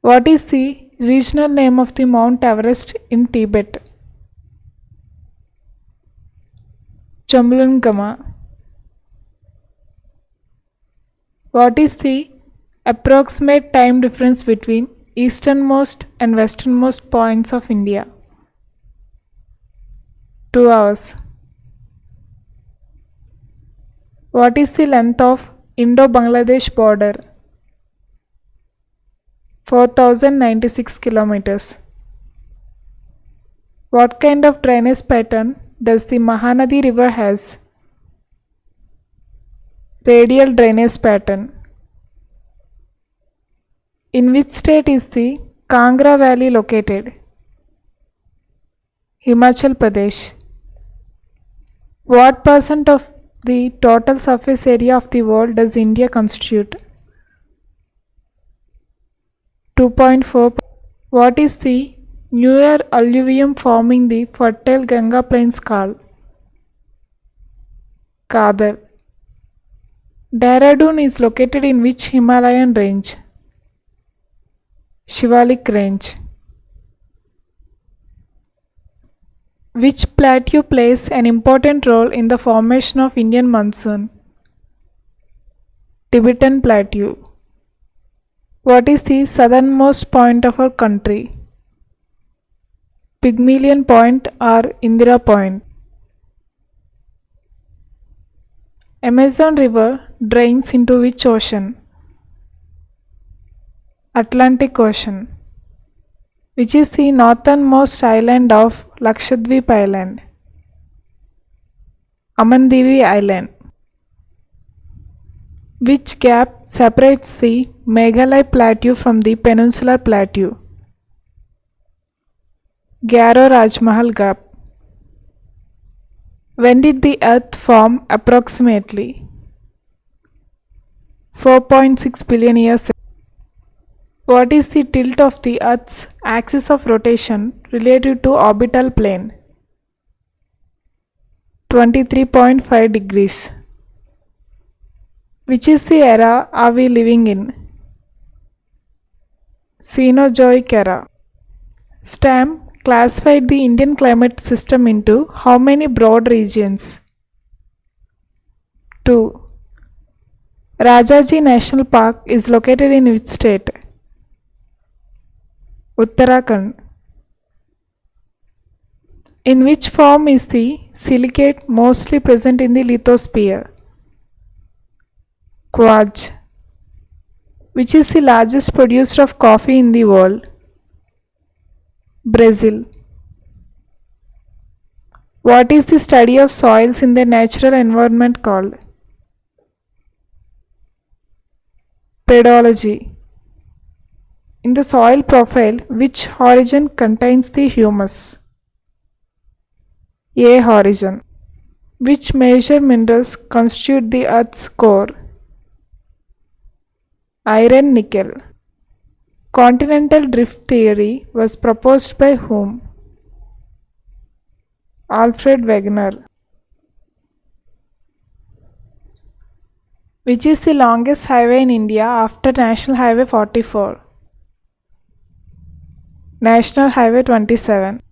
What is the regional name of the Mount Everest in Tibet? Chomlungma. What is the approximate time difference between easternmost and westernmost points of India? 2 hours. What is the length of Indo-Bangladesh border? 4096 kilometers. What kind of drainage pattern does the Mahanadi river has? Radial drainage pattern. In which state is the Kangra Valley located? Himachal Pradesh. What percent of the total surface area of the world does India constitute? 2.4. What is the newer alluvium forming the fertile Ganga plains called? Kadar. Dehradun is located in which Himalayan range? Shivalik range. Which plateau plays an important role in the formation of Indian monsoon? Tibetan Plateau. What is the southernmost point of our country? Pygmalion Point or Indira Point. Amazon River drains into which ocean? Atlantic Ocean. Which is the northernmost island of Lakshadweep Island? Amandivi Island. Which gap separates the Meghalaya Plateau from the Peninsular Plateau? Garo Rajmahal Gap. When did the Earth form approximately? 4.6 billion years ago. What is the tilt of the Earth's axis of rotation relative to orbital plane? 23.5 degrees. Which is the era are we living in? Cenozoic era. Stam classified the Indian climate system into how many broad regions? 2. Rajaji National Park is located in which state? Uttarakhand. In which form is the silicate mostly present in the lithosphere? Quartz. Which is the largest producer of coffee in the world? Brazil. What is the study of soils in the natural environment called? Pedology. In the soil profile, which horizon contains the humus? A horizon. Which major minerals constitute the Earth's core? Iron, nickel. Continental drift theory was proposed by whom? Alfred Wegener. Which is the longest highway in India after National Highway 44? National Highway 27.